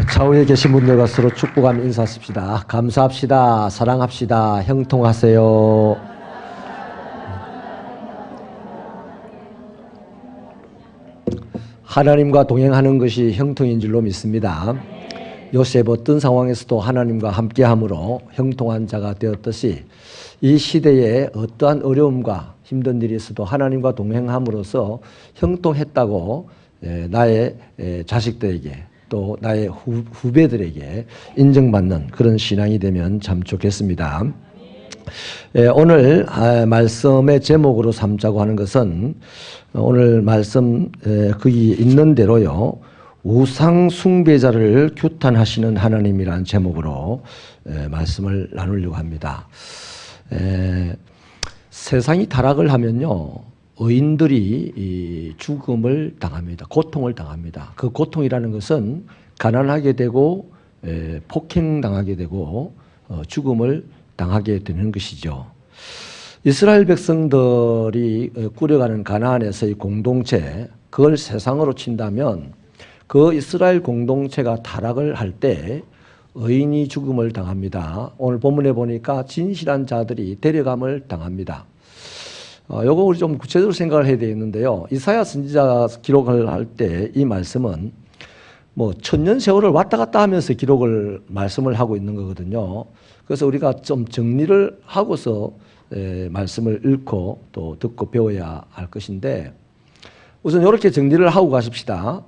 좌우에 계신 분들과 서로 축복하며 인사하십시다. 감사합시다. 사랑합시다. 형통하세요. 하나님과 동행하는 것이 형통인 줄로 믿습니다. 요셉 어떤 상황에서도 하나님과 함께함으로 형통한 자가 되었듯이 이 시대에 어떠한 어려움과 힘든 일이 있어도 하나님과 동행함으로써 형통했다고 나의 자식들에게 또 나의 후배들에게 인정받는 그런 신앙이 되면 참 좋겠습니다. 오늘 말씀의 제목으로 삼자고 하는 것은 오늘 말씀 거기 있는 대로요, 우상 숭배자를 규탄하시는 하나님이라는 제목으로 말씀을 나누려고 합니다. 세상이 타락을 하면요, 의인들이 죽음을 당합니다. 고통을 당합니다. 그 고통이라는 것은 가난하게 되고 폭행당하게 되고 죽음을 당하게 되는 것이죠. 이스라엘 백성들이 꾸려가는 가나안에서의 공동체, 그걸 세상으로 친다면 그 이스라엘 공동체가 타락을 할 때 의인이 죽음을 당합니다. 오늘 본문에 보니까 진실한 자들이 데려감을 당합니다. 요거 우리 좀 구체적으로 생각을 해야 되겠는데요. 이사야 선지자가 기록을 할 때 이 말씀은 뭐 천년 세월을 왔다 갔다 하면서 말씀을 하고 있는 거거든요. 그래서 우리가 좀 정리를 하고서 말씀을 읽고 또 듣고 배워야 할 것인데, 우선 이렇게 정리를 하고 가십시다.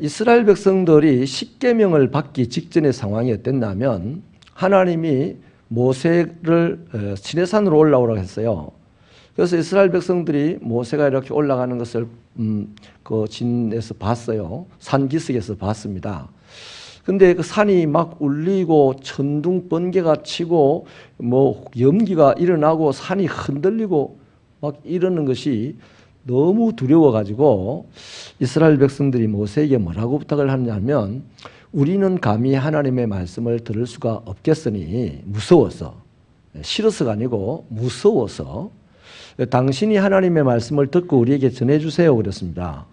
이스라엘 백성들이 십계명을 받기 직전의 상황이 어땠냐면, 하나님이 모세를 시내산으로 올라오라고 했어요. 그래서 이스라엘 백성들이 모세가 이렇게 올라가는 것을 그 진에서 봤어요. 산 기슭에서 봤습니다. 근데 그 산이 막 울리고 천둥 번개가 치고 뭐 연기가 일어나고 산이 흔들리고 막 이러는 것이 너무 두려워가지고 이스라엘 백성들이 모세에게 뭐라고 부탁을 하냐면, 우리는 감히 하나님의 말씀을 들을 수가 없겠으니 무서워서, 싫어서가 아니고 무서워서 당신이 하나님의 말씀을 듣고 우리에게 전해주세요 그랬습니다.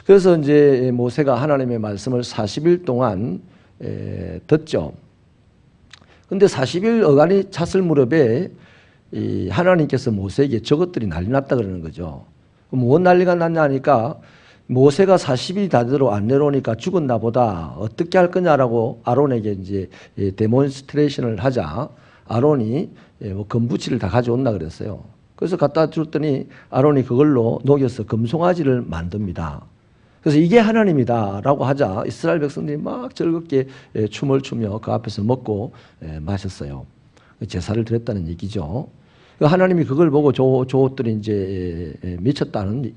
그래서 이제 모세가 하나님의 말씀을 40일 동안 듣죠. 근데 40일 어간이 찼을 무렵에 하나님께서 모세에게 저것들이 난리 났다 그러는 거죠. 뭔 난리가 났냐 하니까, 모세가 40일이 다 되도록 안 내려오니까 죽었나 보다, 어떻게 할 거냐라고 아론에게 이제 데몬스트레이션을 하자 아론이 금부치를 다 가져온다 그랬어요. 그래서 갖다 줬더니 아론이 그걸로 녹여서 금송아지를 만듭니다. 그래서 이게 하나님이다라고 하자 이스라엘 백성들이 막 즐겁게 춤을 추며 그 앞에서 먹고 마셨어요. 제사를 드렸다는 얘기죠. 하나님이 그걸 보고 저것들이 이제 미쳤다는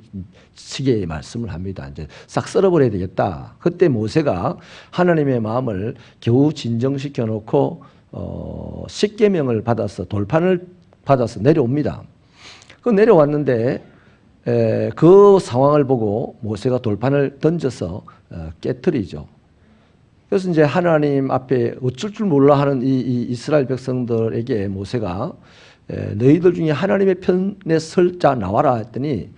식의 말씀을 합니다. 이제 싹 썰어버려야 되겠다. 그때 모세가 하나님의 마음을 겨우 진정시켜 놓고 십계명을 받아서 돌판을 받아서 내려옵니다. 그 내려왔는데 그 상황을 보고 모세가 돌판을 던져서 깨트리죠. 그래서 이제 하나님 앞에 어쩔 줄 몰라 하는 이 이스라엘 백성들에게 모세가 너희들 중에 하나님의 편에 설 자 나와라 했더니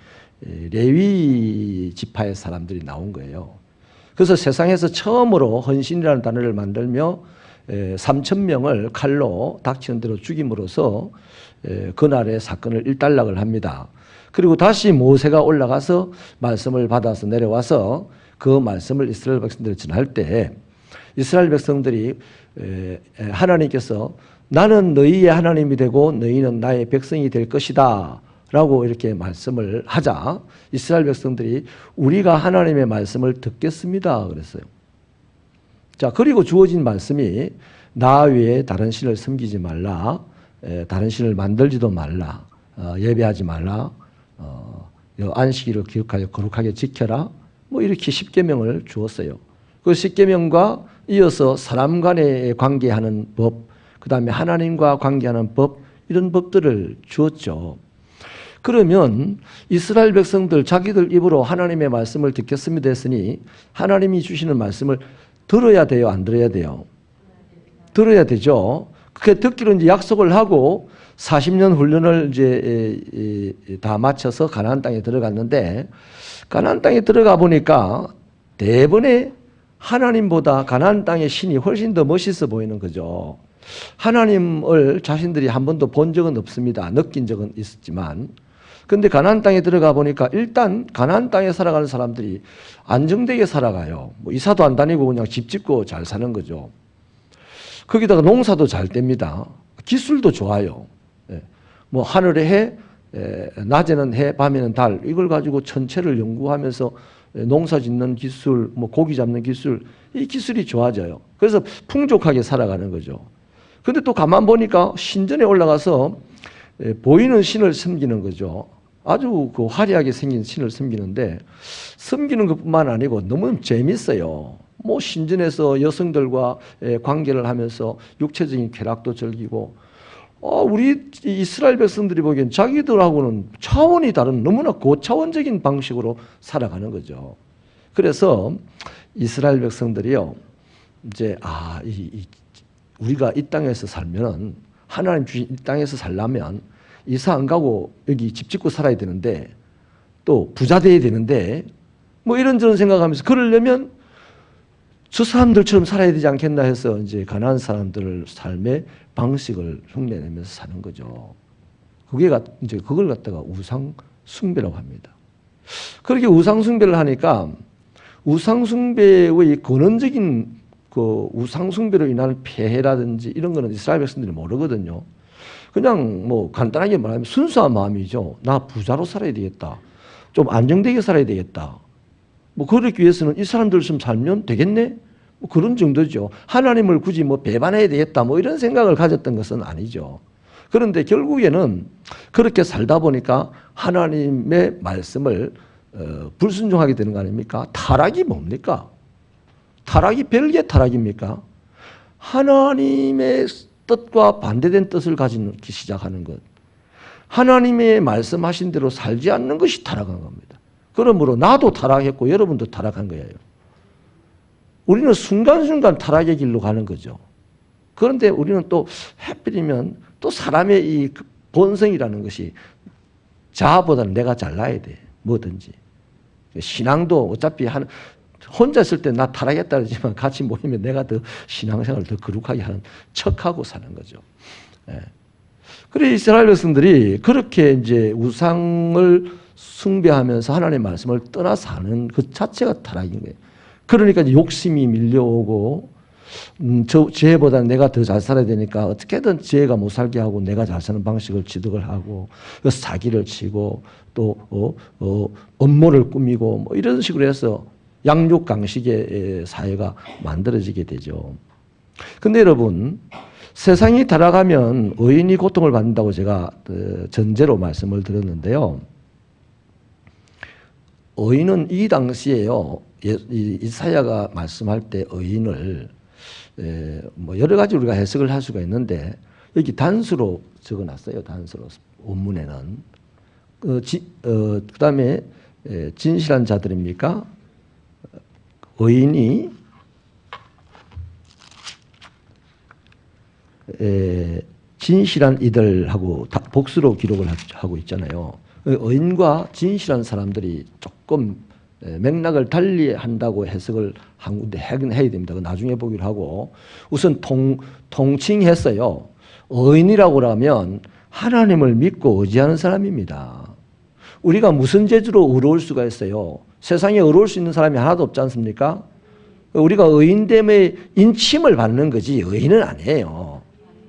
레위 지파의 사람들이 나온 거예요. 그래서 세상에서 처음으로 헌신이라는 단어를 만들며 3,000명을 칼로 닥치는 대로 죽임으로써 그날의 사건을 일단락을 합니다. 그리고 다시 모세가 올라가서 말씀을 받아서 내려와서 그 말씀을 이스라엘 백성들에 전할 때 이스라엘 백성들이 하나님께서 나는 너희의 하나님이 되고 너희는 나의 백성이 될 것이다 라고 이렇게 말씀을 하자 이스라엘 백성들이 우리가 하나님의 말씀을 듣겠습니다 그랬어요. 자, 그리고 주어진 말씀이 나 외에 다른 신을 섬기지 말라, 다른 신을 만들지도 말라, 예배하지 말라, 안식일을 기억하여 거룩하게 지켜라, 뭐 이렇게 십계명을 주었어요. 그 십계명과 이어서 사람 간에 관계하는 법, 그 다음에 하나님과 관계하는 법, 이런 법들을 주었죠. 그러면 이스라엘 백성들 자기들 입으로 하나님의 말씀을 듣겠습니다 했으니 하나님이 주시는 말씀을 들어야 돼요, 안 들어야 돼요? 들어야 되죠. 그렇게 듣기로 이제 약속을 하고 40년 훈련을 이제 다 마쳐서 가나안 땅에 들어갔는데, 가나안 땅에 들어가 보니까 대번에 하나님보다 가나안 땅의 신이 훨씬 더 멋있어 보이는 거죠. 하나님을 자신들이 한 번도 본 적은 없습니다. 느낀 적은 있었지만. 근데 가나안 땅에 들어가 보니까 일단 가나안 땅에 살아가는 사람들이 안정되게 살아가요. 뭐 이사도 안 다니고 그냥 집 짓고 잘 사는 거죠. 거기다가 농사도 잘 됩니다. 기술도 좋아요. 뭐 하늘에 해, 낮에는 해, 밤에는 달, 이걸 가지고 천체를 연구하면서 농사 짓는 기술, 뭐 고기 잡는 기술, 이 기술이 좋아져요. 그래서 풍족하게 살아가는 거죠. 근데 또 가만 보니까 신전에 올라가서 보이는 신을 섬기는 거죠. 아주 그 화려하게 생긴 신을 섬기는데, 섬기는 것뿐만 아니고 너무 재밌어요. 뭐 신전에서 여성들과 관계를 하면서 육체적인 쾌락도 즐기고, 우리 이스라엘 백성들이 보기엔 자기들하고는 차원이 다른 너무나 고차원적인 방식으로 살아가는 거죠. 그래서 이스라엘 백성들이요, 이제 우리가 이 땅에서 살면은, 하나님 주신 이 땅에서 살려면 이사 안 가고 여기 집 짓고 살아야 되는데, 또 부자 돼야 되는데, 뭐 이런저런 생각하면서 그러려면 저 사람들처럼 살아야 되지 않겠나 해서 이제 가난한 사람들 삶의 방식을 흉내내면서 사는 거죠. 그게 이제 그걸 갖다가 우상 숭배라고 합니다. 그렇게 우상 숭배를 하니까 우상 숭배의 근원적인 그 우상 숭배로 인한 폐해라든지 이런 거는 이스라엘 백성들이 모르거든요. 그냥 뭐 간단하게 말하면 순수한 마음이죠. 나 부자로 살아야 되겠다. 좀 안정되게 살아야 되겠다. 뭐 그러기 위해서는 이 사람들처럼 살면 되겠네? 뭐 그런 정도죠. 하나님을 굳이 뭐 배반해야 되겠다. 뭐 이런 생각을 가졌던 것은 아니죠. 그런데 결국에는 그렇게 살다 보니까 하나님의 말씀을 불순종하게 되는 거 아닙니까? 타락이 뭡니까? 타락이 별개 타락입니까? 하나님의 뜻과 반대된 뜻을 가지기 시작하는 것. 하나님의 말씀하신 대로 살지 않는 것이 타락한 겁니다. 그러므로 나도 타락했고 여러분도 타락한 거예요. 우리는 순간순간 타락의 길로 가는 거죠. 그런데 우리는 또 하필이면 또 사람의 이 본성이라는 것이 자아보다는 내가 잘나야 돼. 뭐든지. 신앙도 어차피 혼자 있을 때 나 타락했다 그러지만 같이 모이면 내가 더 신앙생활을 더 거룩하게 하는 척하고 사는 거죠. 그래 이스라엘 백성들이 그렇게 이제 우상을 숭배하면서 하나님의 말씀을 떠나 사는 그 자체가 타락인 거예요. 그러니까 이제 욕심이 밀려오고 쟤보다는 내가 더 잘 살아야 되니까 어떻게든 쟤가 못 살게 하고 내가 잘 사는 방식을 취득을 하고 사기를 치고 또 업무를 꾸미고 뭐 이런 식으로 해서 양육강식의 사회가 만들어지게 되죠. 근데 여러분, 세상이 타락하면 의인이 고통을 받는다고 제가 전제로 말씀을 드렸는데요. 의인은 이 당시에요, 이사야가 말씀할 때 의인을 뭐 여러 가지 우리가 해석을 할 수가 있는데 여기 단수로 적어놨어요. 단수로 원문에는. 그다음에 진실한 자들입니까? 의인이 진실한 이들하고 복수로 기록을 하고 있잖아요. 의인과 진실한 사람들이 조금 맥락을 달리 한다고 해석을 한 군데 해야 됩니다. 나중에 보기로 하고 우선 통칭했어요. 의인이라고 하면 하나님을 믿고 의지하는 사람입니다. 우리가 무슨 재주로 의로울 수가 있어요? 세상에 의로울 수 있는 사람이 하나도 없지 않습니까? 우리가 의인됨의 인침을 받는 거지 의인은 아니에요.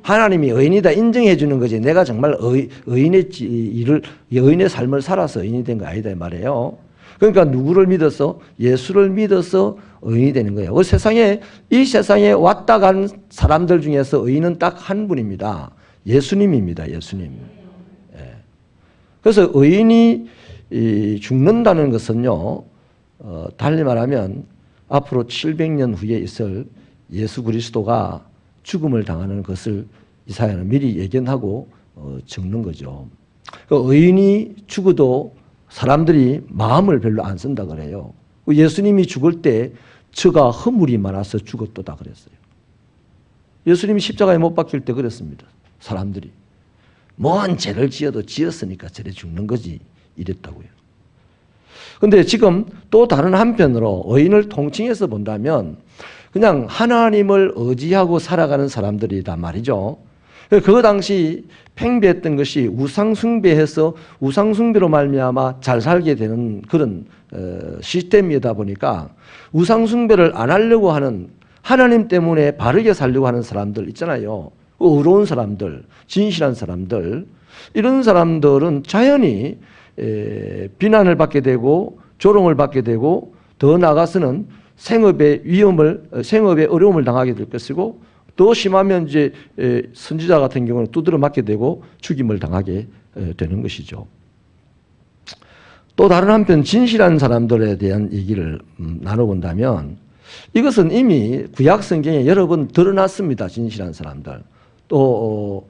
하나님이 의인이다 인정해 주는 거지 내가 정말 의인의 삶을 살아서 의인이 된 거 아니다 이 말이에요. 그러니까 누구를 믿어서? 예수를 믿어서 의인이 되는 거예요. 이 세상에 왔다 간 사람들 중에서 의인은 딱 한 분입니다. 예수님입니다. 예수님. 그래서 의인이 죽는다는 것은요, 달리 말하면 앞으로 700년 후에 있을 예수 그리스도가 죽음을 당하는 것을 이사야는 미리 예견하고 적는 거죠. 의인이 죽어도 사람들이 마음을 별로 안 쓴다 그래요. 예수님이 죽을 때 저가 허물이 많아서 죽었도다 그랬어요. 예수님이 십자가에 못 박힐 때 그랬습니다. 사람들이. 뭔 죄를 지어도 지었으니까 저래 죽는 거지 이랬다고요. 근데 지금 또 다른 한편으로 의인을 통칭해서 본다면 그냥 하나님을 의지하고 살아가는 사람들이란 말이죠. 그 당시 팽배했던 것이 우상숭배해서 우상숭배로 말미암아 잘 살게 되는 그런 시스템이다 보니까 우상숭배를 안 하려고 하는, 하나님 때문에 바르게 살려고 하는 사람들 있잖아요. 의로운 사람들, 진실한 사람들, 이런 사람들은 자연히 비난을 받게 되고 조롱을 받게 되고 더 나아가서는 생업의 어려움을 당하게 될 것이고, 더 심하면 이제 선지자 같은 경우는 두드려 맞게 되고 죽임을 당하게 되는 것이죠. 또 다른 한편 진실한 사람들에 대한 얘기를 나눠본다면 이것은 이미 구약 성경에 여러 번 드러났습니다. 진실한 사람들. 또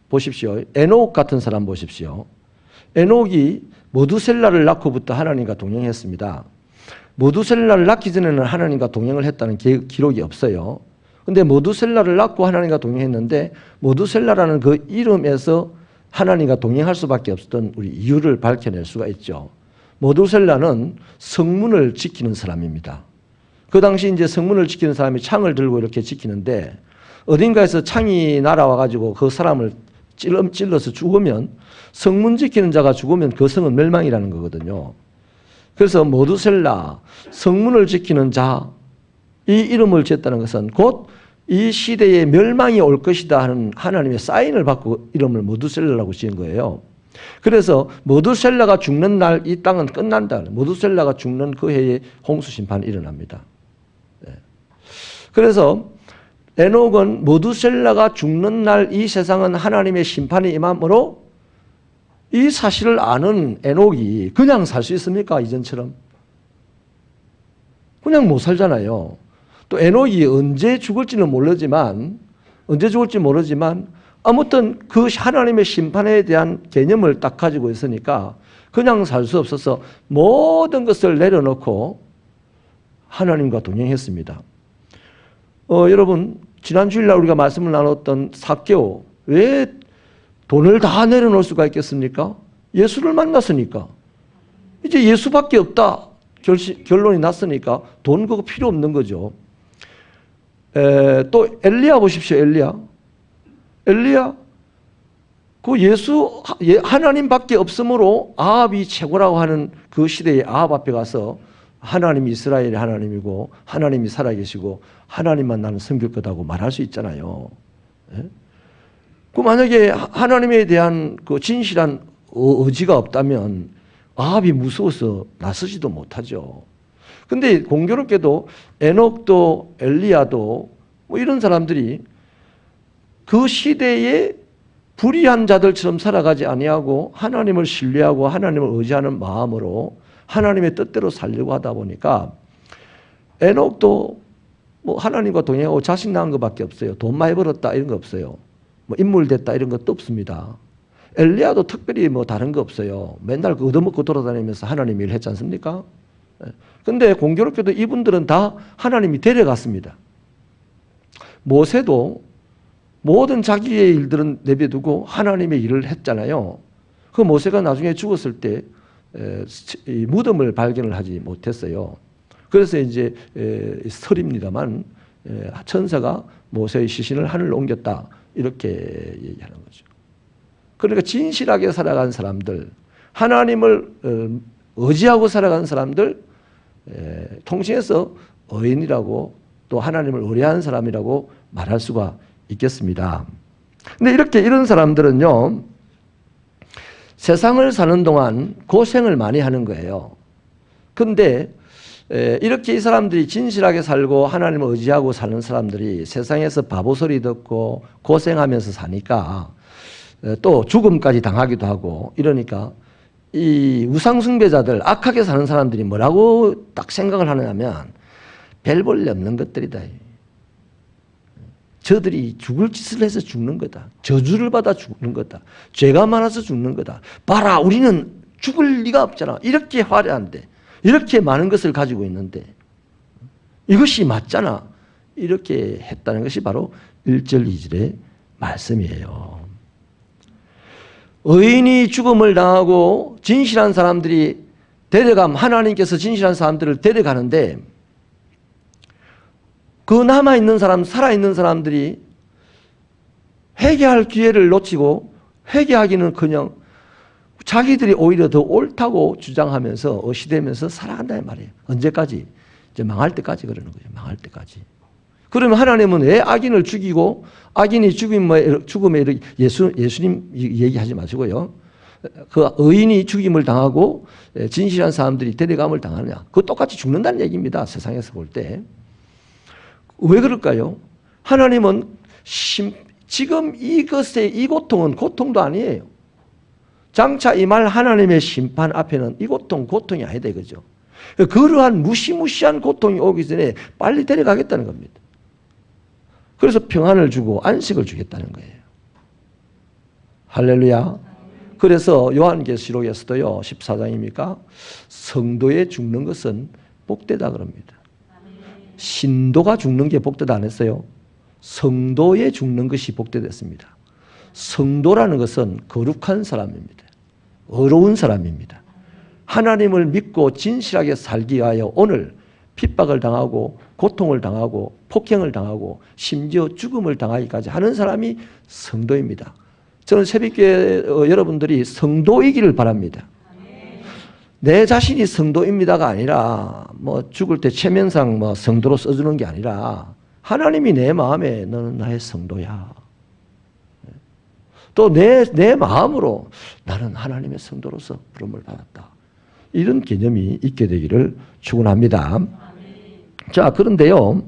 보십시오. 에녹 같은 사람 보십시오. 에녹이 모두셀라를 낳고부터 하나님과 동행했습니다. 모두셀라를 낳기 전에는 하나님과 동행을 했다는 기록이 없어요. 근데 모두셀라를 낳고 하나님과 동행했는데 모두셀라라는 그 이름에서 하나님과 동행할 수밖에 없었던 우리 이유를 밝혀낼 수가 있죠. 모두셀라는 성문을 지키는 사람입니다. 그 당시 이제 성문을 지키는 사람이 창을 들고 이렇게 지키는데 어딘가에서 창이 날아와가지고 그 사람을 찔러서 죽으면, 성문 지키는 자가 죽으면 그 성은 멸망이라는 거거든요. 그래서 모두셀라, 성문을 지키는 자, 이 이름을 지었다는 것은 곧 이 시대에 멸망이 올 것이다 하는 하나님의 사인을 받고 이름을 모두셀라라고 지은 거예요. 그래서 모두셀라가 죽는 날 이 땅은 끝난다. 모두셀라가 죽는 그 해에 홍수 심판이 일어납니다. 그래서 에녹은 모두셀라가 죽는 날 이 세상은 하나님의 심판이 임함으로 이 사실을 아는 에녹이 그냥 살 수 있습니까? 이전처럼. 그냥 못 살잖아요. 또 에녹이 언제 죽을지 모르지만 아무튼 그 하나님의 심판에 대한 개념을 딱 가지고 있으니까 그냥 살 수 없어서 모든 것을 내려놓고 하나님과 동행했습니다. 여러분, 지난 주일날 우리가 말씀을 나눴던 삭개오, 왜 돈을 다 내려놓을 수가 있겠습니까? 예수를 만났으니까. 이제 예수밖에 없다 결론이 났으니까 돈 그거 필요 없는 거죠. 또 엘리야 보십시오. 엘리야 그 예수 하나님밖에 없으므로 아합이 최고라고 하는 그 시대에 아합 앞에 가서 하나님이 이스라엘의 하나님이고 하나님이 살아계시고 하나님만 나는 섬길 거다고 말할 수 있잖아요. 그 만약에 하나님에 대한 그 진실한 의지가 없다면 아합이 무서워서 나서지도 못하죠. 근데 공교롭게도 에녹도 엘리야도 뭐 이런 사람들이 그 시대에 불의한 자들처럼 살아가지 아니하고 하나님을 신뢰하고 하나님을 의지하는 마음으로 하나님의 뜻대로 살려고 하다 보니까 에녹도 뭐 하나님과 동행하고 자식 낳은 것밖에 없어요. 돈 많이 벌었다 이런 거 없어요. 뭐 인물 됐다 이런 것도 없습니다. 엘리야도 특별히 뭐 다른 거 없어요. 맨날 얻어먹고 돌아다니면서 하나님 일 했지 않습니까? 근데 공교롭게도 이분들은 다 하나님이 데려갔습니다. 모세도 모든 자기의 일들은 내버려두고 하나님의 일을 했잖아요. 그 모세가 나중에 죽었을 때 무덤을 발견을 하지 못했어요. 그래서 이제 설입니다만 천사가 모세의 시신을 하늘로 옮겼다 이렇게 얘기하는 거죠. 그러니까 진실하게 살아간 사람들, 하나님을 의지하고 살아가는 사람들, 통칭해서 의인이라고 또 하나님을 의뢰하는 사람이라고 말할 수가 있겠습니다. 근데 이런 사람들은요, 세상을 사는 동안 고생을 많이 하는 거예요. 근데 이렇게 이 사람들이 진실하게 살고 하나님을 의지하고 사는 사람들이 세상에서 바보 소리 듣고 고생하면서 사니까 또 죽음까지 당하기도 하고 이러니까 이 우상숭배자들, 악하게 사는 사람들이 뭐라고 딱 생각을 하느냐면 별 볼일 없는 것들이다. 저들이 죽을 짓을 해서 죽는 거다. 저주를 받아 죽는 거다. 죄가 많아서 죽는 거다. 봐라, 우리는 죽을 리가 없잖아. 이렇게 화려한데, 이렇게 많은 것을 가지고 있는데 이것이 맞잖아. 이렇게 했다는 것이 바로 1절 2절의 말씀이에요. 의인이 죽음을 당하고 진실한 사람들이 하나님께서 진실한 사람들을 데려가는데 그 남아있는 사람, 살아있는 사람들이 회개할 기회를 놓치고 회개하기는커녕 자기들이 오히려 더 옳다고 주장하면서 어시되면서 살아간다는 말이에요. 언제까지? 이제 망할 때까지 그러는 거죠. 망할 때까지. 그러면 하나님은 왜 악인을 죽이고 악인이 죽음에 예수님 얘기하지 마시고요. 그 의인이 죽임을 당하고 진실한 사람들이 데려감을 당하느냐. 그거 똑같이 죽는다는 얘기입니다. 세상에서 볼 때. 왜 그럴까요? 하나님은 지금 이 고통은 고통도 아니에요. 장차 임할 하나님의 심판 앞에는 이 고통이 아니다 이거죠. 그러한 무시무시한 고통이 오기 전에 빨리 데려가겠다는 겁니다. 그래서 평안을 주고 안식을 주겠다는 거예요. 할렐루야. 그래서 요한계시록에서도요, 14장입니까? 성도의 죽는 것은 복되다 그럽니다. 신도가 죽는 게 복되다 안 했어요? 성도의 죽는 것이 복되됐습니다. 성도라는 것은 거룩한 사람입니다. 의로운 사람입니다. 하나님을 믿고 진실하게 살기 위하여 오늘 핍박을 당하고 고통을 당하고 폭행을 당하고 심지어 죽음을 당하기까지 하는 사람이 성도입니다. 저는 새벽교회 여러분들이 성도이기를 바랍니다. 내 자신이 성도입니다가 아니라 뭐 죽을 때 체면상 뭐 성도로 써주는 게 아니라 하나님이 내 마음에 너는 나의 성도야. 또 내 마음으로 나는 하나님의 성도로서 부름을 받았다. 이런 개념이 있게 되기를 축원합니다. 자, 그런데요,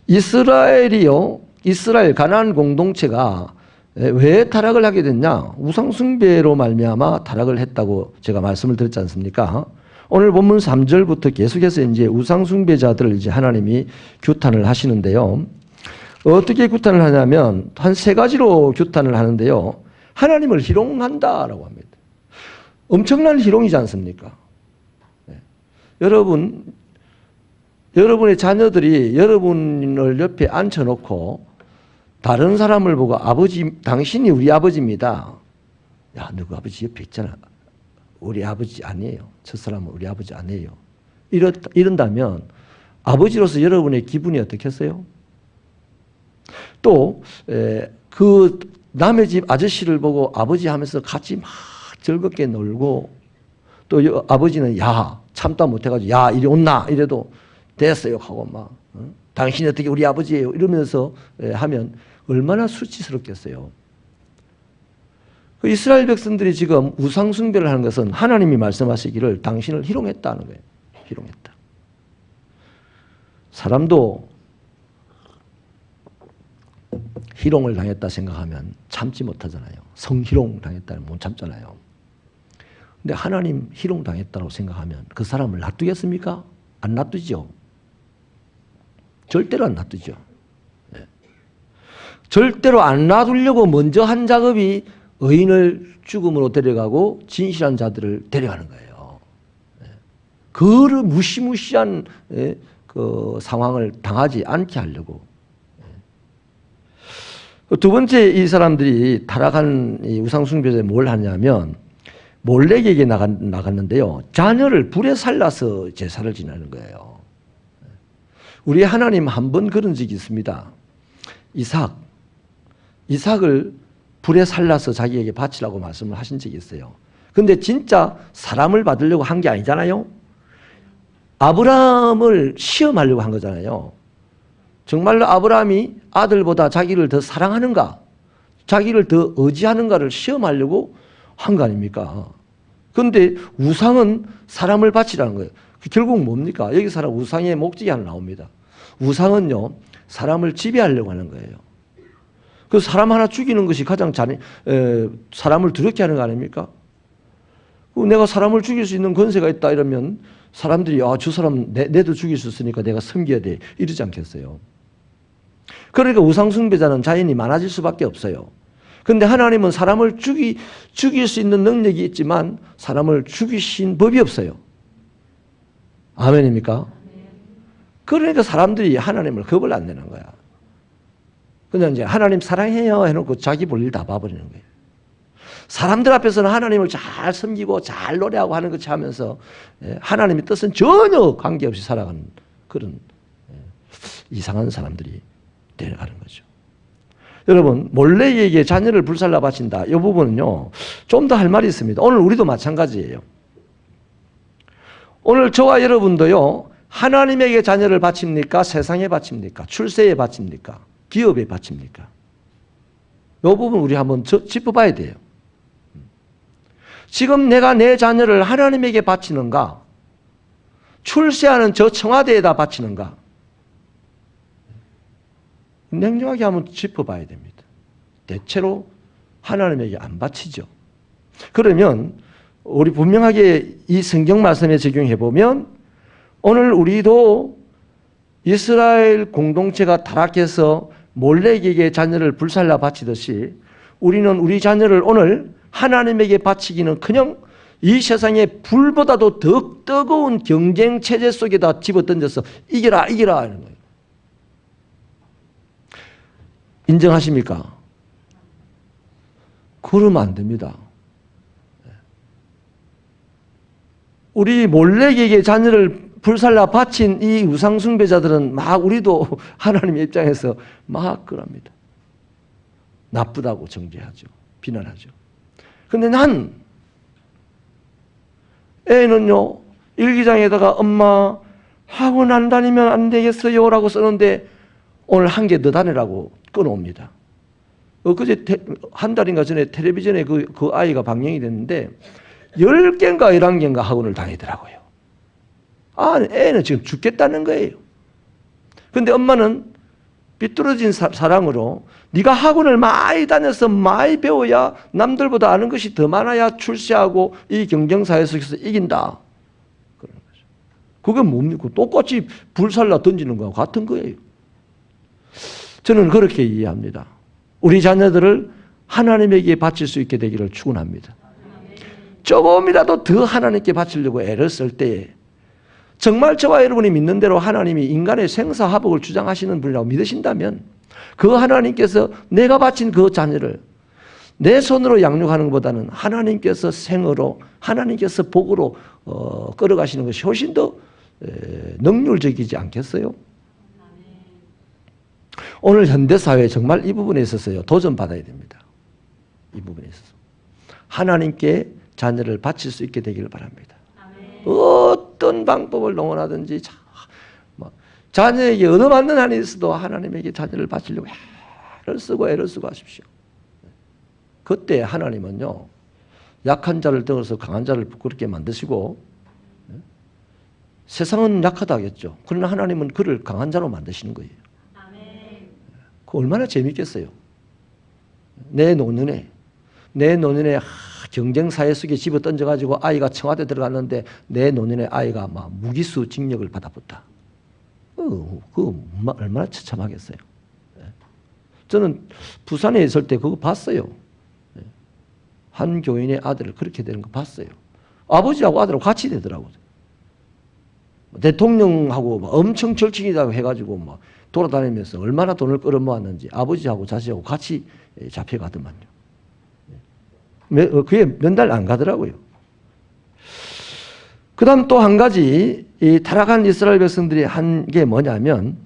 이스라엘 가나안 공동체가 왜 타락을 하게 됐냐? 우상숭배로 말미암아 타락을 했다고 제가 말씀을 드렸지 않습니까? 오늘 본문 3절부터 계속해서 이제 우상숭배자들을 이제 하나님이 규탄을 하시는데요. 어떻게 규탄을 하냐면 한 세 가지로 규탄을 하는데요. 하나님을 희롱한다라고 합니다. 엄청난 희롱이지 않습니까? 네. 여러분의 자녀들이 여러분을 옆에 앉혀놓고 다른 사람을 보고 아버지, 당신이 우리 아버지입니다. 야, 누구 아버지 옆에 있잖아. 우리 아버지 아니에요. 저 사람은 우리 아버지 아니에요. 이런다면 아버지로서 여러분의 기분이 어떻겠어요? 또 그 남의 집 아저씨를 보고 아버지 하면서 같이 막 즐겁게 놀고 또 아버지는 야 참다 못해가지고 야 이리 온나 이래도 됐어요 하고 막 당신이 어떻게 우리 아버지예요 이러면서 하면 얼마나 수치스럽겠어요. 그 이스라엘 백성들이 지금 우상숭배를 하는 것은 하나님이 말씀하시기를 당신을 희롱했다는 거예요. 희롱했다. 사람도 희롱을 당했다 생각하면 참지 못하잖아요. 성희롱 당했다는 못 참잖아요. 근데 하나님 희롱 당했다고 생각하면 그 사람을 놔두겠습니까? 안 놔두죠. 절대로 안 놔두죠. 네. 절대로 안 놔두려고 먼저 한 작업이 의인을 죽음으로 데려가고 진실한 자들을 데려가는 거예요. 네. 그 무시무시한 그 상황을 당하지 않게 하려고. 두 번째 이 사람들이 타락한 이 우상숭배자에 뭘 하냐면 몰렉에게 나갔는데요. 자녀를 불에 살라서 제사를 지내는 거예요. 우리 하나님 한 번 그런 적이 있습니다. 이삭을 불에 살라서 자기에게 바치라고 말씀을 하신 적이 있어요. 근데 진짜 사람을 받으려고 한 게 아니잖아요. 아브라함을 시험하려고 한 거잖아요. 정말로 아브라함이 아들보다 자기를 더 사랑하는가, 자기를 더 의지하는가를 시험하려고 한 거 아닙니까? 그런데 우상은 사람을 바치라는 거예요. 결국 뭡니까? 여기 사람 우상의 목적이 하나 나옵니다. 우상은요, 사람을 지배하려고 하는 거예요. 그 사람 하나 죽이는 것이 가장 사람을 두렵게 하는 거 아닙니까? 내가 사람을 죽일 수 있는 권세가 있다 이러면 사람들이 저 사람 내도 죽일 수 있으니까 내가 섬겨야 돼 이러지 않겠어요. 그러니까 우상숭배자는 자연히 많아질 수밖에 없어요. 그런데 하나님은 사람을 죽일 수 있는 능력이 있지만 사람을 죽이신 법이 없어요. 아멘입니까? 그러니까 사람들이 하나님을 겁을 안 내는 거야. 그냥 이제 하나님 사랑해요 해놓고 자기 볼일 다 봐버리는 거예요. 사람들 앞에서는 하나님을 잘 섬기고 잘 노래하고 하는 것이 하면서 하나님의 뜻은 전혀 관계없이 살아가는 그런 이상한 사람들이 되어가는 거죠. 여러분, 몰래에게 자녀를 불살라 바친다. 이 부분은요, 좀 더 할 말이 있습니다. 오늘 우리도 마찬가지예요. 오늘 저와 여러분도요, 하나님에게 자녀를 바칩니까? 세상에 바칩니까? 출세에 바칩니까? 기업에 바칩니까? 이 부분 우리 한번 짚어봐야 돼요. 지금 내가 내 자녀를 하나님에게 바치는가? 출세하는 저 청와대에다 바치는가? 냉정하게 한번 짚어봐야 됩니다. 대체로 하나님에게 안 바치죠. 그러면 우리 분명하게 이 성경 말씀에 적용해 보면 오늘 우리도 이스라엘 공동체가 타락해서 몰렉에게 자녀를 불살라 바치듯이 우리는 우리 자녀를 오늘 하나님에게 바치기는커녕 이 세상의 불보다도 더 뜨거운 경쟁 체제 속에다 집어던져서 이겨라 이겨라 하는 거예요. 인정하십니까? 그러면 안 됩니다. 우리 몰렉에게 자녀를 불살라 바친 이 우상숭배자들은 막 우리도 하나님의 입장에서 막 그럽니다. 나쁘다고 정죄하죠. 비난하죠. 근데 난 애는요, 일기장에다가 엄마 학원 안 다니면 안 되겠어요 라고 쓰는데 오늘 한 개 더 다니라고 끊어옵니다. 그제 한 달인가 전에 텔레비전에 그 아이가 방영이 됐는데 10개인가 11개인가 학원을 다니더라고요. 애는 지금 죽겠다는 거예요. 근데 엄마는 삐뚤어진 사랑으로 네가 학원을 많이 다녀서 많이 배워야 남들보다 아는 것이 더 많아야 출세하고 이 경쟁사회 속에서 이긴다. 그런 거죠. 그게 뭡니까? 똑같이 불살라 던지는 거하고 같은 거예요. 저는 그렇게 이해합니다. 우리 자녀들을 하나님에게 바칠 수 있게 되기를 축원합니다. 조금이라도 더 하나님께 바치려고 애를 쓸 때에 정말 저와 여러분이 믿는 대로 하나님이 인간의 생사화복을 주장하시는 분이라고 믿으신다면 그 하나님께서 내가 바친 그 자녀를 내 손으로 양육하는 것보다는 하나님께서 생으로 하나님께서 복으로 끌어가시는 것이 훨씬 더 능률적이지 않겠어요? 오늘 현대사회에 정말 이 부분에 있어서요, 도전받아야 됩니다. 이 부분에 있어서. 하나님께 자녀를 바칠 수 있게 되기를 바랍니다. 어떤 방법을 동원하든지 자녀에게 얻어맞는 한이 있어도 하나님에게 자녀를 바치려고 애를 쓰고 하십시오. 그때 하나님은요, 약한 자를 들어서 강한 자를 부끄럽게 만드시고 세상은 약하다 하겠죠. 그러나 하나님은 그를 강한 자로 만드시는 거예요. 그 얼마나 재밌겠어요. 내 노년에 경쟁사회 속에 집어 던져가지고 아이가 청와대 들어갔는데 내 노년에 아이가 막 무기수 징역을 받아봤다. 그거 얼마나 처참하겠어요. 저는 부산에 있을 때 그거 봤어요. 한 교인의 아들을 그렇게 되는 거 봤어요. 아버지하고 아들하고 같이 되더라고요. 대통령하고 막 엄청 절친이라고 해가지고 막 돌아다니면서 얼마나 돈을 끌어모았는지 아버지하고 자식하고 같이 잡혀가더만요. 그게 몇 달 안 가더라고요. 그 다음 또 한 가지 이 타락한 이스라엘 백성들이 한 게 뭐냐면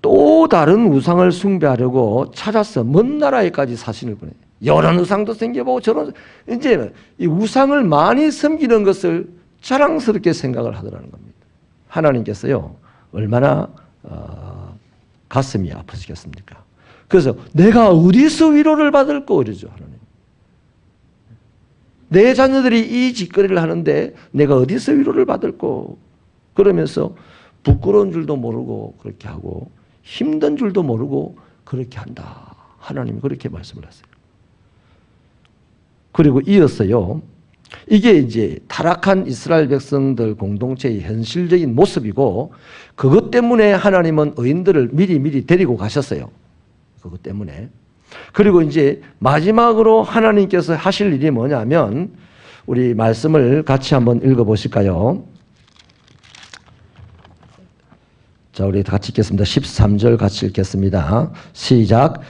또 다른 우상을 숭배하려고 찾아서 먼 나라에까지 사신을 보내요. 이런 우상도 생겨보고 저런 이제 이 우상을 많이 섬기는 것을 자랑스럽게 생각을 하더라는 겁니다. 하나님께서요 얼마나 가슴이 아프시겠습니까? 그래서 내가 어디서 위로를 받을까 그러죠. 하나님. 내 자녀들이 이 짓거리를 하는데 내가 어디서 위로를 받을까? 그러면서 부끄러운 줄도 모르고 그렇게 하고 힘든 줄도 모르고 그렇게 한다. 하나님이 그렇게 말씀을 하세요. 그리고 이어서요. 이게 이제 타락한 이스라엘 백성들 공동체의 현실적인 모습이고 그것 때문에 하나님은 의인들을 미리 데리고 가셨어요. 그것 때문에. 그리고 이제 마지막으로 하나님께서 하실 일이 뭐냐면 우리 말씀을 같이 한번 읽어보실까요? 자, 우리 같이 읽겠습니다. 13절 같이 읽겠습니다. 시작.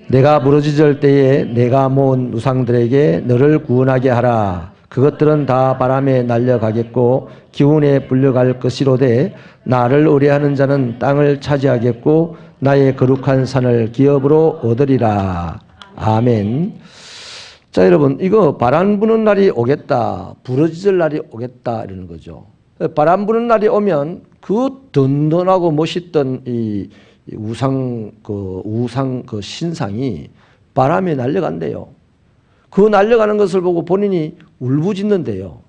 내가 부르짖을 때에 내가 모은 우상들에게 너를 구원하게 하라. 그것들은 다 바람에 날려가겠고 기운에 불려갈 것이로되 나를 의뢰하는 자는 땅을 차지하겠고 나의 거룩한 산을 기업으로 얻으리라. 아멘. 자, 여러분, 이거 바람 부는 날이 오겠다, 부르짖을 날이 오겠다 이러는 거죠. 바람 부는 날이 오면 그 든든하고 멋있던 이 우상 그 신상이 바람에 날려간대요. 그 날려가는 것을 보고 본인이 울부짖는데요.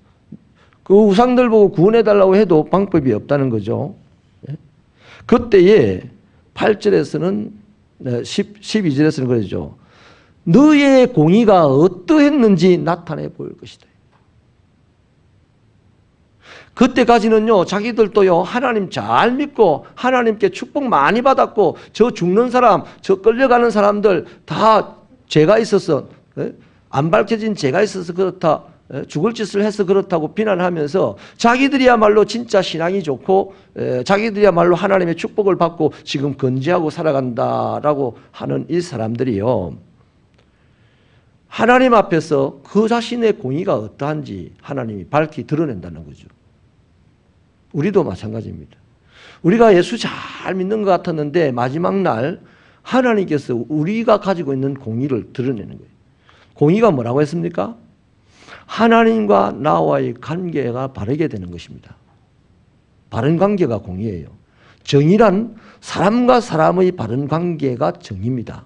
그 우상들 보고 구원해달라고 해도 방법이 없다는 거죠. 그때에 8절에서는 12절에서는 그러죠. 너의 공의가 어떠했는지 나타내 보일 것이다. 그때까지는요, 자기들도요, 하나님 잘 믿고 하나님께 축복 많이 받았고 저 죽는 사람, 저 끌려가는 사람들 다 죄가 있어서, 안 밝혀진 죄가 있어서 그렇다, 죽을 짓을 해서 그렇다고 비난하면서 자기들이야말로 진짜 신앙이 좋고 자기들이야말로 하나님의 축복을 받고 지금 건지하고 살아간다라고 하는 이 사람들이요, 하나님 앞에서 그 자신의 공의가 어떠한지 하나님이 밝히 드러낸다는 거죠. 우리도 마찬가지입니다. 우리가 예수 잘 믿는 것 같았는데 마지막 날 하나님께서 우리가 가지고 있는 공의를 드러내는 거예요. 공의가 뭐라고 했습니까? 하나님과 나와의 관계가 바르게 되는 것입니다. 바른 관계가 공의예요. 정의란 사람과 사람의 바른 관계가 정의입니다.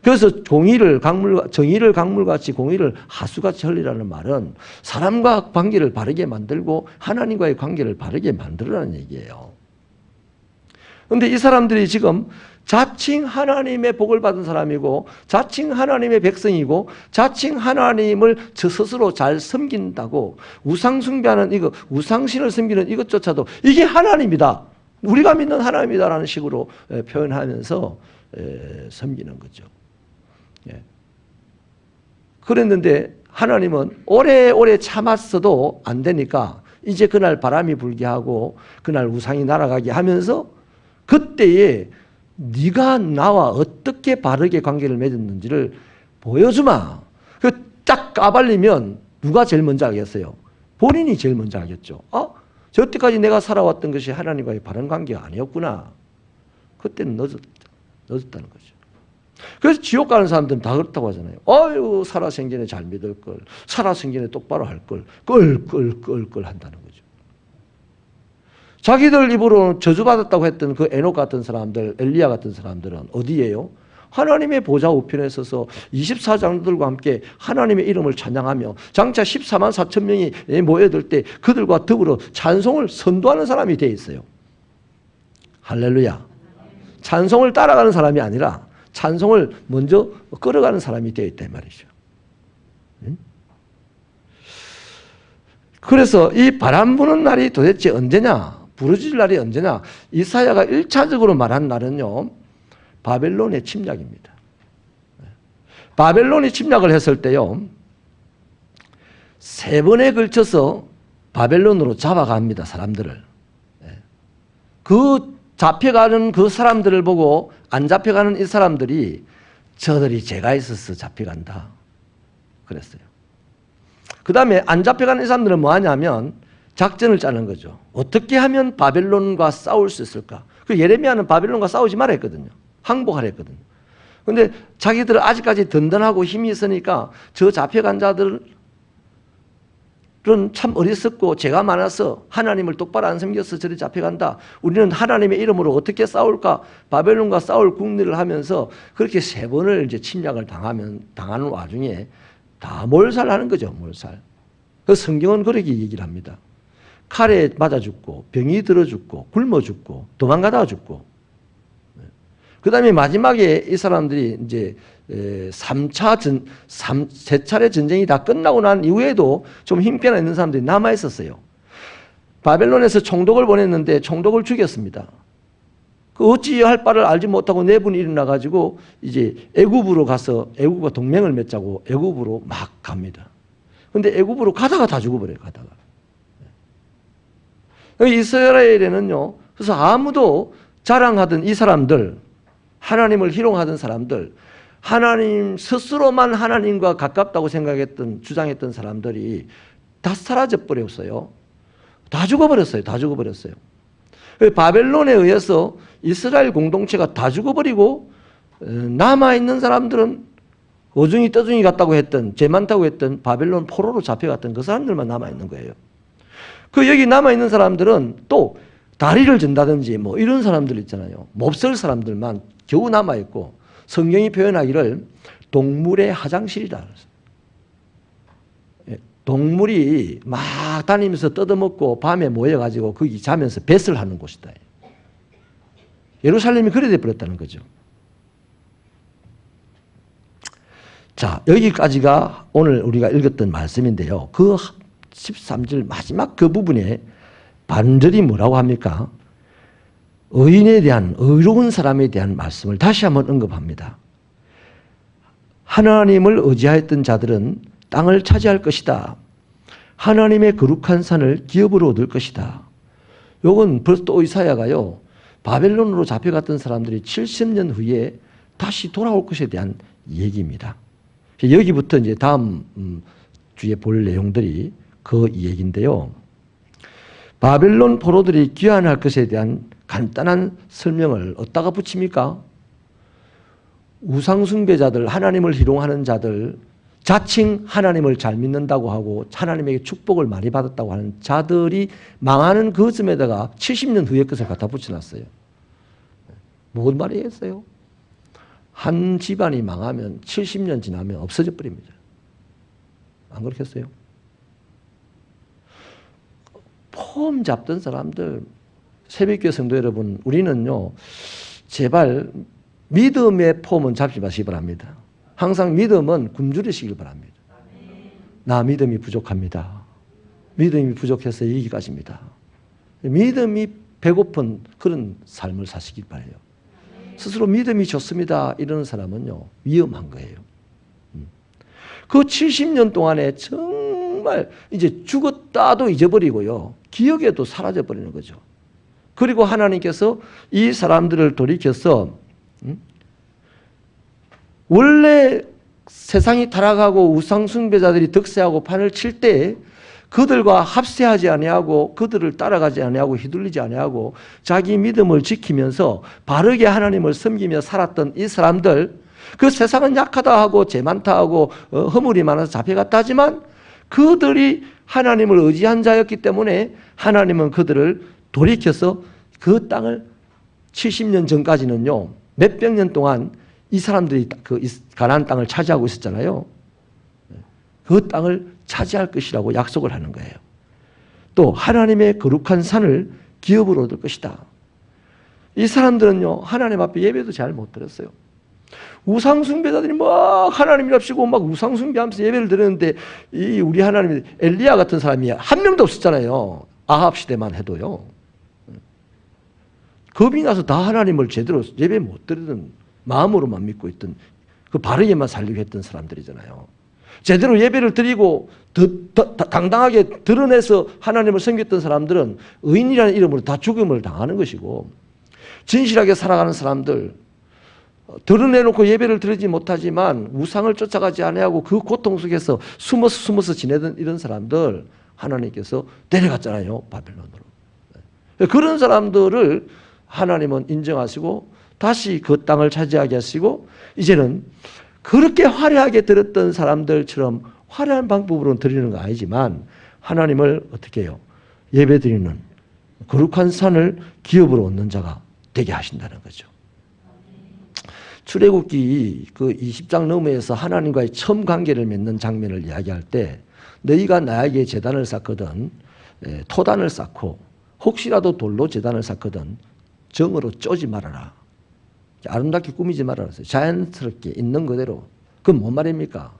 그래서 정의를 강물같이 공의를 하수같이 흘리라는 말은 사람과 관계를 바르게 만들고 하나님과의 관계를 바르게 만들라는 얘기예요. 그런데 이 사람들이 지금 자칭 하나님의 복을 받은 사람이고 자칭 하나님의 백성이고 자칭 하나님을 저 스스로 잘 섬긴다고 우상 숭배하는 이거, 우상신을 섬기는 이것조차도 이게 하나님이다, 우리가 믿는 하나님이다라는 식으로 표현하면서 섬기는 거죠. 그랬는데 하나님은 오래오래 참았어도 안 되니까 이제 그날 바람이 불게 하고 그날 우상이 날아가게 하면서 그때에 네가 나와 어떻게 바르게 관계를 맺었는지를 보여주마. 딱 까발리면 누가 제일 먼저 알겠어요? 본인이 제일 먼저 알겠죠. 저때까지 내가 살아왔던 것이 하나님과의 바른 관계가 아니었구나. 그때는 늦었다는 거죠. 그래서 지옥 가는 사람들은 다 그렇다고 하잖아요. 살아생전에 잘 믿을 걸, 살아생전에 똑바로 할 걸, 끌 한다는 거죠. 자기들 입으로 저주받았다고 했던 그 에녹 같은 사람들, 엘리야 같은 사람들은 어디예요? 하나님의 보좌 우편에 서서 24장들과 함께 하나님의 이름을 찬양하며 장차 14만 4천 명이 모여들 때 그들과 더불어 찬송을 선도하는 사람이 되어 있어요. 할렐루야. 찬송을 따라가는 사람이 아니라 찬송을 먼저 끌어가는 사람이 되어 있단 말이죠. 그래서 이 바람 부는 날이 도대체 언제냐? 부르짖을 날이 언제냐? 이사야가 1차적으로 말한 날은요, 바벨론의 침략입니다. 바벨론이 침략을 했을 때요, 3번에 걸쳐서 바벨론으로 잡아갑니다, 사람들을. 그 잡혀가는 그 사람들을 보고 안 잡혀가는 이 사람들이 저들이 죄가 있어서 잡혀간다 그랬어요. 그 다음에 안 잡혀가는 이 사람들은 뭐 하냐면 작전을 짜는 거죠. 어떻게 하면 바벨론과 싸울 수 있을까? 그 예레미야는 바벨론과 싸우지 말라 했거든요. 항복하라 했거든요. 그런데 자기들은 아직까지 든든하고 힘이 있으니까 저 잡혀간 자들은 참 어리석고 죄가 많아서 하나님을 똑바로 안 섬겨서 저리 잡혀간다. 우리는 하나님의 이름으로 어떻게 싸울까? 바벨론과 싸울 궁리를 하면서 그렇게 3번을 이제 침략을 당하는 와중에 다 몰살하는 거죠. 몰살. 그 성경은 그렇게 얘기를 합니다. 칼에 맞아 죽고 병이 들어 죽고 굶어 죽고 도망가다가 죽고. 그 다음에 마지막에 이 사람들이 이제 3차례 전쟁이 다 끝나고 난 이후에도 좀 힘겨나 있는 사람들이 남아 있었어요. 바벨론에서 총독을 보냈는데 총독을 죽였습니다. 그 어찌해야 할 바를 알지 못하고 내분이 일어나 가지고 이제 애굽으로 가서 애굽과 동맹을 맺자고 애굽으로 막 갑니다. 그런데 애굽으로 가다가 다 죽어버려요. 가다가. 이스라엘에는요, 그래서 아무도 자랑하던 이 사람들, 하나님을 희롱하던 사람들, 하나님 스스로만 하나님과 가깝다고 생각했던, 주장했던 사람들이 다 사라져 버렸어요. 다 죽어버렸어요. 다 죽어버렸어요. 바벨론에 의해서 이스라엘 공동체가 다 죽어버리고 남아있는 사람들은 어중이 떠중이 같다고 했던, 죄 많다고 했던 바벨론 포로로 잡혀갔던 그 사람들만 남아있는 거예요. 그 여기 남아있는 사람들은 또 다리를 전다든지 뭐 이런 사람들 있잖아요. 몹쓸 사람들만 겨우 남아있고 성경이 표현하기를 동물의 화장실이다. 동물이 막 다니면서 뜯어먹고 밤에 모여가지고 거기 자면서 뱃을 하는 곳이다. 예루살렘이 그래 돼버렸다는 거죠. 자, 여기까지가 오늘 우리가 읽었던 말씀인데요. 그 13절 마지막 그 부분에 반절이 뭐라고 합니까? 의인에 대한, 의로운 사람에 대한 말씀을 다시 한번 언급합니다. 하나님을 의지하였던 자들은 땅을 차지할 것이다. 하나님의 거룩한 산을 기업으로 얻을 것이다. 요건 벌써 또 이사야가요, 바벨론으로 잡혀갔던 사람들이 70년 후에 다시 돌아올 것에 대한 얘기입니다. 여기부터 이제 다음 주에 볼 내용들이 그 얘기인데요. 바벨론 포로들이 귀환할 것에 대한 간단한 설명을 어디다가 붙입니까? 우상숭배자들, 하나님을 희롱하는 자들, 자칭 하나님을 잘 믿는다고 하고 하나님에게 축복을 많이 받았다고 하는 자들이 망하는 그 점에다가 70년 후의 것을 갖다 붙여놨어요. 뭔 말이겠어요? 한 집안이 망하면 70년 지나면 없어져 버립니다. 안 그렇겠어요? 폼 잡던 사람들, 새벽교회 성도 여러분, 우리는요, 제발 믿음의 폼은 잡지 마시기 바랍니다. 항상 믿음은 굶주리시길 바랍니다. 나 믿음이 부족합니다. 믿음이 부족해서 여기까지입니다. 믿음이 배고픈 그런 삶을 사시길 바라요. 스스로 믿음이 좋습니다. 이러는 사람은요, 위험한 거예요. 그 70년 동안에 정말 이제 죽었다도 잊어버리고요, 기억에도 사라져버리는 거죠. 그리고 하나님께서 이 사람들을 돌이켜서 원래 세상이 타락하고 우상숭배자들이 득세하고 판을 칠 때 그들과 합세하지 아니하고 그들을 따라가지 아니하고 휘둘리지 아니하고 자기 믿음을 지키면서 바르게 하나님을 섬기며 살았던 이 사람들, 그 세상은 약하다 하고 죄 많다 하고 허물이 많아서 잡혀갔다 하지만 그들이 하나님을 의지한 자였기 때문에 하나님은 그들을 돌이켜서 그 땅을 70년 전까지는요, 몇백 년 동안 이 사람들이 그 가나안 땅을 차지하고 있었잖아요. 그 땅을 차지할 것이라고 약속을 하는 거예요. 또 하나님의 거룩한 산을 기업으로 얻을 것이다. 이 사람들은요, 하나님 앞에 예배도 잘 못 드렸어요. 우상숭배자들이 막 하나님이랍시고 막 우상숭배하면서 예배를 드렸는데 이 우리 하나님이 엘리야 같은 사람이 한 명도 없었잖아요. 아합 시대만 해도요. 겁이 나서 다 하나님을 제대로 예배 못 드리던, 마음으로만 믿고 있던, 그 바르게만 살려고 했던 사람들이잖아요. 제대로 예배를 드리고 당당하게 드러내서 하나님을 섬겼던 사람들은 의인이라는 이름으로 다 죽음을 당하는 것이고, 진실하게 살아가는 사람들, 드러내놓고 예배를 드리지 못하지만 우상을 쫓아가지 아니하고 그 고통 속에서 숨어서 지내던 이런 사람들 하나님께서 데려갔잖아요, 바벨론으로. 그런 사람들을 하나님은 인정하시고 다시 그 땅을 차지하게 하시고, 이제는 그렇게 화려하게 드렸던 사람들처럼 화려한 방법으로는 드리는 거 아니지만 하나님을 어떻게 해요? 예배 드리는 거룩한 산을 기업으로 얻는 자가 되게 하신다는 거죠. 출애굽기 그 20장 너머에서 하나님과의 처음 관계를 맺는 장면을 이야기할 때, 너희가 나에게 제단을 쌓거든 토단을 쌓고 혹시라도 돌로 제단을 쌓거든 정으로 쪼지 말아라. 아름답게 꾸미지 말아라. 자연스럽게 있는 그대로. 그건 뭔 말입니까?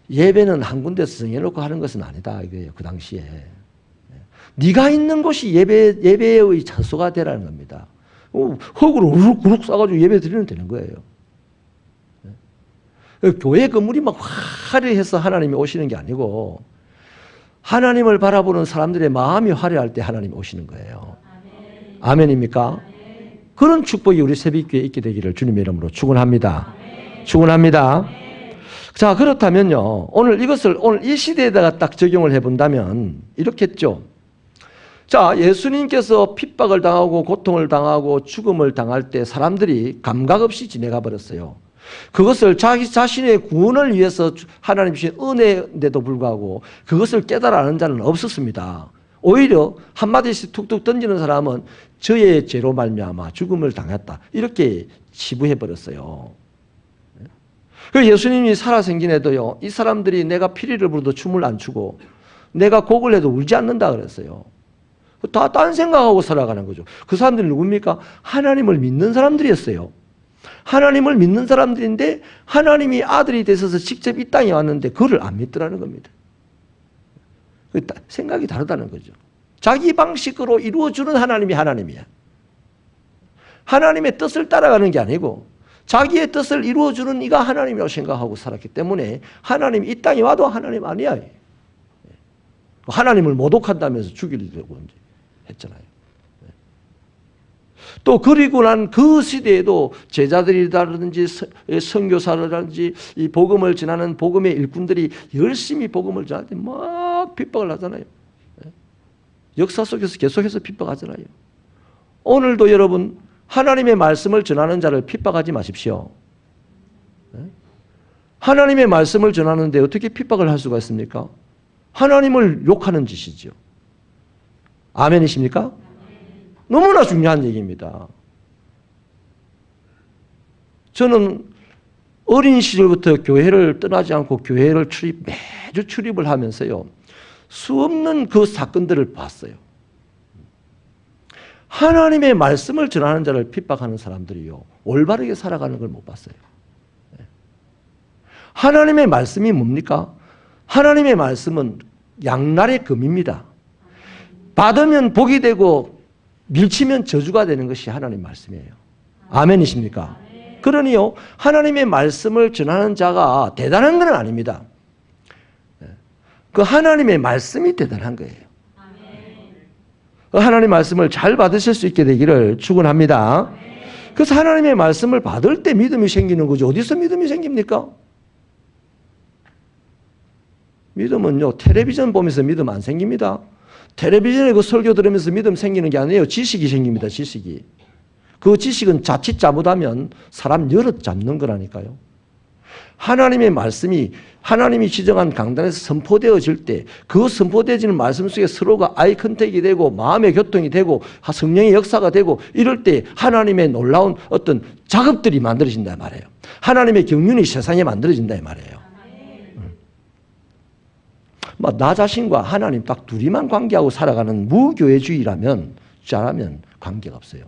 예배는 한 군데서 정해놓고 하는 것은 아니다 이거예요. 그 당시에. 네가 있는 곳이 예배의 장소가 되라는 겁니다. 흙으로 우룩우룩 싸가지고 예배 드리면 되는 거예요. 교회 건물이 막 화려해서 하나님이 오시는 게 아니고, 하나님을 바라보는 사람들의 마음이 화려할 때 하나님이 오시는 거예요. 아멘입니까? 그런 축복이 우리 새벽교회에 있게 되기를 주님의 이름으로 축원합니다. 축원합니다. 자, 그렇다면요. 오늘 이 시대에다가 딱 적용을 해본다면 이렇겠죠. 자, 예수님께서 핍박을 당하고 고통을 당하고 죽음을 당할 때 사람들이 감각 없이 지내가 버렸어요. 그것을 자기 자신의 구원을 위해서 하나님 주신 은혜인데도 불구하고 그것을 깨달아 아는 자는 없었습니다. 오히려 한마디씩 툭툭 던지는 사람은 저의 죄로 말미암아 죽음을 당했다, 이렇게 치부해 버렸어요. 그 예수님이 살아생긴 이 사람들이 내가 피리를 불어도 춤을 안 추고 내가 곡을 해도 울지 않는다 그랬어요. 다 딴 생각하고 살아가는 거죠. 그 사람들이 누굽니까? 하나님을 믿는 사람들이었어요. 하나님을 믿는 사람들인데 하나님이 아들이 되셔서 직접 이 땅에 왔는데 그를 안 믿더라는 겁니다. 생각이 다르다는 거죠. 자기 방식으로 이루어주는 하나님이 하나님이야. 하나님의 뜻을 따라가는 게 아니고 자기의 뜻을 이루어주는 이가 하나님이라고 생각하고 살았기 때문에 하나님이 이 땅에 와도 하나님 아니야. 하나님을 모독한다면서 죽이려고 했잖아요. 또 그리고 난 그 시대에도 제자들이라든지 선교사라든지 이 복음을 전하는 복음의 일꾼들이 열심히 복음을 전할 때 막 핍박을 하잖아요. 역사 속에서 계속해서 핍박하잖아요. 오늘도 여러분 하나님의 말씀을 전하는 자를 핍박하지 마십시오. 하나님의 말씀을 전하는데 어떻게 핍박을 할 수가 있습니까? 하나님을 욕하는 짓이죠. 아멘이십니까? 너무나 중요한 얘기입니다. 저는 어린 시절부터 교회를 떠나지 않고 교회를 매주 출입을 하면서요, 수없는 그 사건들을 봤어요. 하나님의 말씀을 전하는 자를 핍박하는 사람들이요, 올바르게 살아가는 걸 못 봤어요. 하나님의 말씀이 뭡니까? 하나님의 말씀은 양날의 금입니다. 받으면 복이 되고 밀치면 저주가 되는 것이 하나님의 말씀이에요. 아멘이십니까? 그러니요, 하나님의 말씀을 전하는 자가 대단한 건 아닙니다. 그 하나님의 말씀이 대단한 거예요. 하나님의 말씀을 잘 받으실 수 있게 되기를 축원합니다. 그래서 하나님의 말씀을 받을 때 믿음이 생기는 거죠. 어디서 믿음이 생깁니까? 믿음은요, 텔레비전 보면서 믿음 안 생깁니다. 텔레비전에 그 설교 들으면서 믿음 생기는 게 아니에요. 지식이 생깁니다. 지식이. 그 지식은 자칫 잘못하면 사람 여럿 잡는 거라니까요. 하나님의 말씀이 하나님이 지정한 강단에서 선포되어질 때 그 선포되어지는 말씀 속에 서로가 아이 컨택이 되고 마음의 교통이 되고 성령의 역사가 되고 이럴 때 하나님의 놀라운 어떤 작업들이 만들어진다 말이에요. 하나님의 경륜이 세상에 만들어진다 말이에요. 나 자신과 하나님 딱 둘이만 관계하고 살아가는 무교회주의라면 잘하면 관계가 없어요.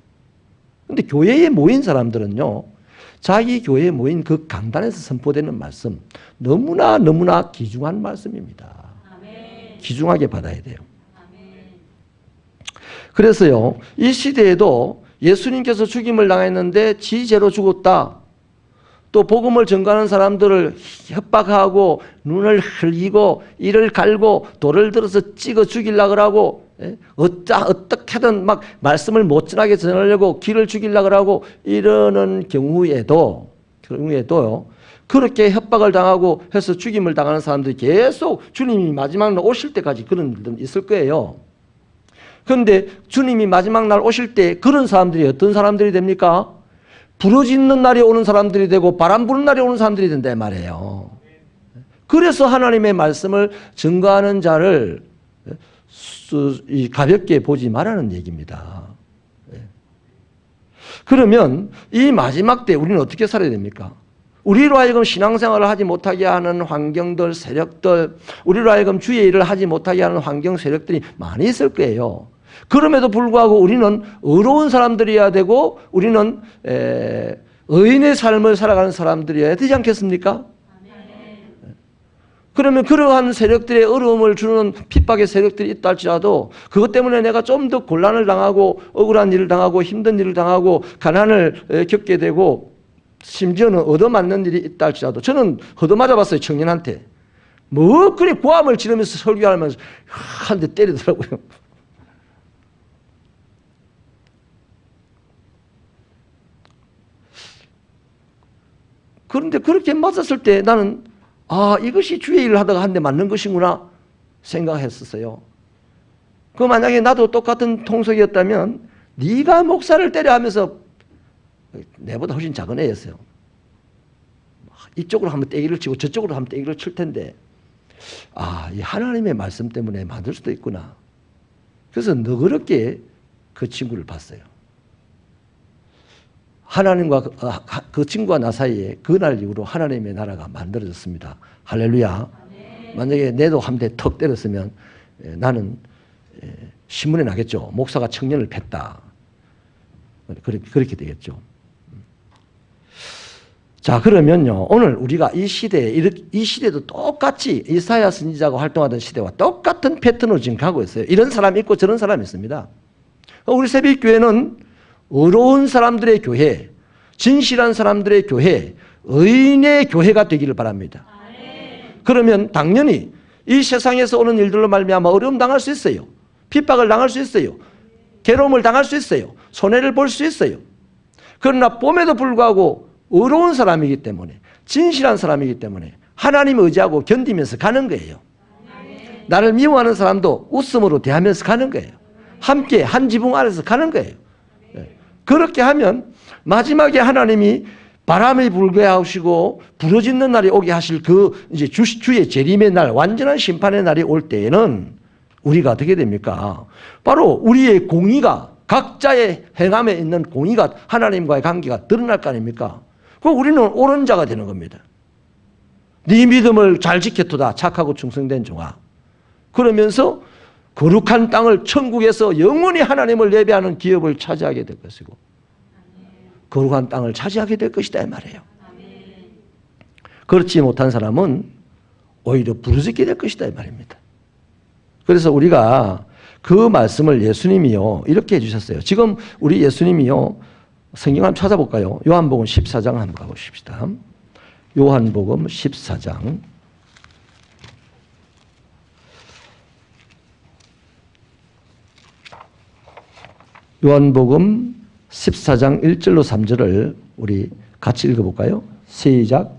근데 교회에 모인 사람들은요, 자기 교회에 모인 그 강단에서 선포되는 말씀, 너무나 귀중한 말씀입니다. 아멘. 귀중하게 받아야 돼요. 아멘. 그래서요, 이 시대에도 예수님께서 죽임을 당했는데 지 죄로 죽었다, 또 복음을 전가하는 사람들을 협박하고 눈을 흘리고 이를 갈고 돌을 들어서 찍어 죽이려고 하고, 어떻게든 막 말씀을 못 전하게 전하려고 길을 죽이려고 하고 이러는 경우에도요, 그렇게 협박을 당하고 해서 죽임을 당하는 사람들이 계속 주님이 마지막 날 오실 때까지 그런 일들은 있을 거예요. 그런데 주님이 마지막 날 오실 때 그런 사람들이 어떤 사람들이 됩니까? 부러지는 날이 오는 사람들이 되고 바람 부는 날이 오는 사람들이 된다 말이에요. 그래서 하나님의 말씀을 증거하는 자를 가볍게 보지 말라는 얘기입니다. 그러면 이 마지막 때 우리는 어떻게 살아야 됩니까? 우리로 하여금 신앙생활을 하지 못하게 하는 환경들, 세력들, 우리로 하여금 주의 일을 하지 못하게 하는 환경, 세력들이 많이 있을 거예요. 그럼에도 불구하고 우리는 의로운 사람들이어야 되고 우리는 의인의 삶을 살아가는 사람들이어야 되지 않겠습니까? 그러면 그러한 세력들의 어려움을 주는 핍박의 세력들이 있다 할지라도 그것 때문에 내가 좀 더 곤란을 당하고 억울한 일을 당하고 힘든 일을 당하고 가난을 겪게 되고 심지어는 얻어맞는 일이 있다 할지라도, 저는 얻어맞아 봤어요. 청년한테 뭐 그리 고함을 지르면서 설교하면서 한 대 때리더라고요. 그런데 그렇게 맞았을 때 나는 이것이 주의 일을 하다가 한 대 맞는 것이구나 생각했었어요. 그 만약에 나도 똑같은 통속이었다면 네가 목사를 때려 하면서 내보다 훨씬 작은 애였어요. 이쪽으로 한번 떼기를 치고 저쪽으로 한번 떼기를 칠 텐데 이 하나님의 말씀 때문에 만들 수도 있구나. 그래서 너그럽게 그 친구를 봤어요. 하나님과 그 친구와 나 사이에 그날 이후로 하나님의 나라가 만들어졌습니다. 할렐루야. 만약에 내도 한 대 턱 때렸으면 나는 신문에 나겠죠. 목사가 청년을 팼다. 그렇게 되겠죠. 자, 그러면요. 오늘 우리가 이 시대도 똑같이 이사야 선지자가 활동하던 시대와 똑같은 패턴으로 지금 가고 있어요. 이런 사람이 있고 저런 사람이 있습니다. 우리 새벽교회는 의로운 사람들의 교회, 진실한 사람들의 교회, 의인의 교회가 되기를 바랍니다. 그러면 당연히 이 세상에서 오는 일들로 말미암아 어려움 당할 수 있어요. 핍박을 당할 수 있어요. 괴로움을 당할 수 있어요. 손해를 볼 수 있어요. 그러나 봄에도 불구하고 의로운 사람이기 때문에, 진실한 사람이기 때문에 하나님을 의지하고 견디면서 가는 거예요. 나를 미워하는 사람도 웃음으로 대하면서 가는 거예요. 함께 한 지붕 아래서 가는 거예요. 그렇게 하면 마지막에 하나님이 바람이 불게 하시고 부러지는 날이 오게 하실 이제 주의 재림의 날, 완전한 심판의 날이 올 때에는 우리가 어떻게 됩니까? 바로 우리의 공의가, 각자의 행함에 있는 공의가 하나님과의 관계가 드러날 거 아닙니까? 그럼 우리는 옳은 자가 되는 겁니다. 네 믿음을 잘 지켰도다, 착하고 충성된 종아. 그러면서 거룩한 땅을 천국에서 영원히 하나님을 예배하는 기업을 차지하게 될 것이고 거룩한 땅을 차지하게 될 것이다 이 말이에요. 그렇지 못한 사람은 오히려 부르짖게 될 것이다 이 말입니다. 그래서 우리가 그 말씀을 예수님이요 이렇게 해주셨어요. 지금 우리 예수님이요 성경 한번 찾아볼까요? 요한복음 14장 한번 가보십시다. 요한복음 14장 요한복음 14장 1절로 3절을 우리 같이 읽어볼까요? 시작.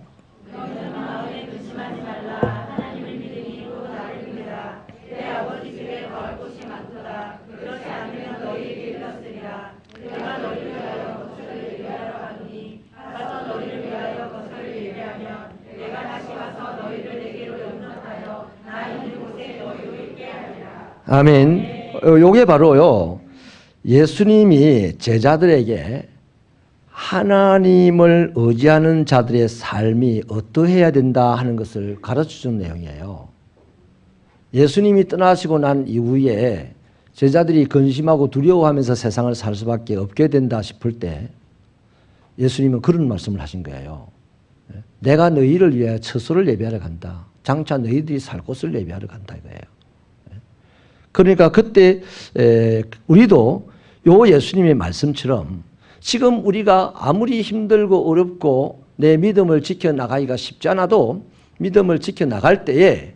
아멘. 요게 바로요. 예수님이 제자들에게 하나님을 의지하는 자들의 삶이 어떠해야 된다 하는 것을 가르쳐준 내용이에요. 예수님이 떠나시고 난 이후에 제자들이 근심하고 두려워하면서 세상을 살 수밖에 없게 된다 싶을 때 예수님은 그런 말씀을 하신 거예요. 내가 너희를 위하여 처소를 예비하러 간다. 장차 너희들이 살 곳을 예비하러 간다 이거예요. 그러니까 그때 우리도 요 예수님의 말씀처럼 지금 우리가 아무리 힘들고 어렵고 내 믿음을 지켜나가기가 쉽지 않아도 믿음을 지켜나갈 때에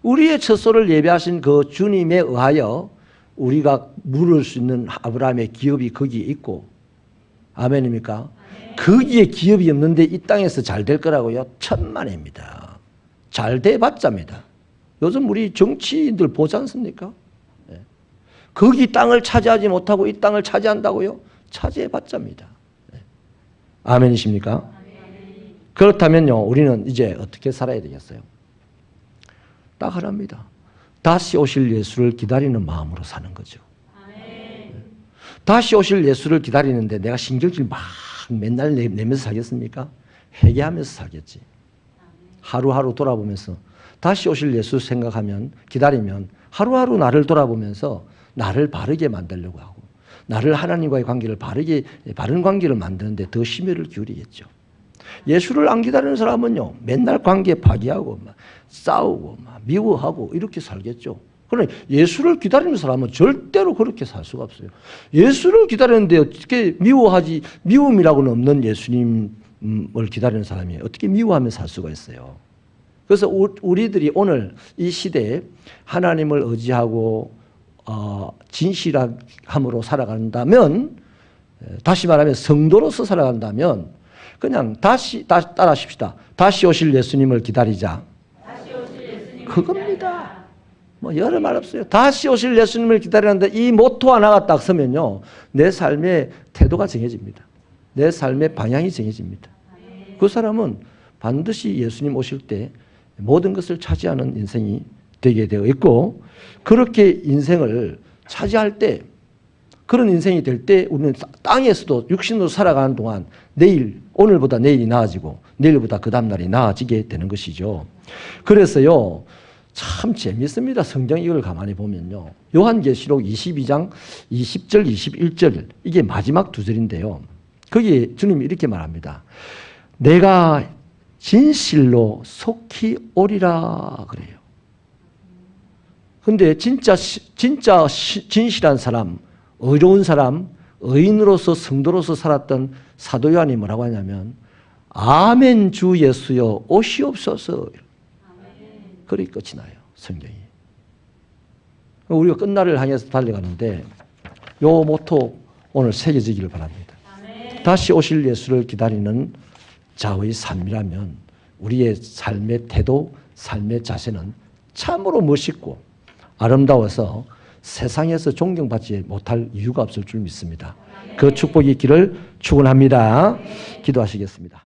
우리의 처소를 예비하신 그 주님에 의하여 우리가 물을 수 있는 아브라함의 기업이 거기에 있고 아멘입니까? 거기에 기업이 없는데 이 땅에서 잘 될 거라고요? 천만입니다. 잘 돼봤자입니다. 요즘 우리 정치인들 보지 않습니까? 거기 땅을 차지하지 못하고 이 땅을 차지한다고요? 차지해봤자입니다. 아멘이십니까? 그렇다면요, 우리는 이제 어떻게 살아야 되겠어요? 딱 하나입니다. 다시 오실 예수를 기다리는 마음으로 사는 거죠. 다시 오실 예수를 기다리는데 내가 신경질 막 맨날 내면서 살겠습니까? 회개하면서 살겠지. 하루하루 돌아보면서 다시 오실 예수 생각하면, 기다리면 하루하루 나를 돌아보면서 나를 바르게 만들려고 하고 나를 하나님과의 관계를 바른 관계를 만드는데 더 심혈을 기울이겠죠. 예수를 안 기다리는 사람은요 맨날 관계 파기하고 막 싸우고 막 미워하고 이렇게 살겠죠. 그러나 예수를 기다리는 사람은 절대로 그렇게 살 수가 없어요. 예수를 기다리는데 어떻게 미움이라고는 없는 예수님을 기다리는 사람이 어떻게 미워하며 살 수가 있어요. 그래서 우리들이 오늘 이 시대에 하나님을 의지하고 진실함으로 살아간다면, 다시 말하면 성도로서 살아간다면 그냥 다시 따라하십시다. 다시 오실 예수님을 기다리자. 그겁니다. 뭐 여러 말 없어요. 다시 오실 예수님을 기다리는데 이 모토 하나가 딱 서면요, 내 삶의 태도가 정해집니다. 내 삶의 방향이 정해집니다. 그 사람은 반드시 예수님 오실 때 모든 것을 차지하는 인생이 되게 되어 있고, 그렇게 인생을 차지할 때, 그런 인생이 될 때 우리는 땅에서도 육신으로 살아가는 동안 오늘보다 내일이 나아지고 내일보다 그 다음날이 나아지게 되는 것이죠. 그래서요, 참 재밌습니다. 성경 이걸 가만히 보면요. 요한계시록 22장 20절, 21절, 이게 마지막 두 절인데요. 거기에 주님이 이렇게 말합니다. 내가 진실로 속히 오리라 그래요. 근데 진짜 진실한 사람, 의로운 사람, 의인으로서 성도로서 살았던 사도 요한이 뭐라고 하냐면, 아멘 주 예수여 오시옵소서. 그렇게 끝이 나요, 성경이. 우리가 끝날을 향해서 달려가는데 요 모토 오늘 새겨지기를 바랍니다. 다시 오실 예수를 기다리는 자의 삶이라면 우리의 삶의 태도, 삶의 자세는 참으로 멋있고 아름다워서 세상에서 존경받지 못할 이유가 없을 줄 믿습니다. 그 축복이 있기를 축원합니다. 기도하시겠습니다.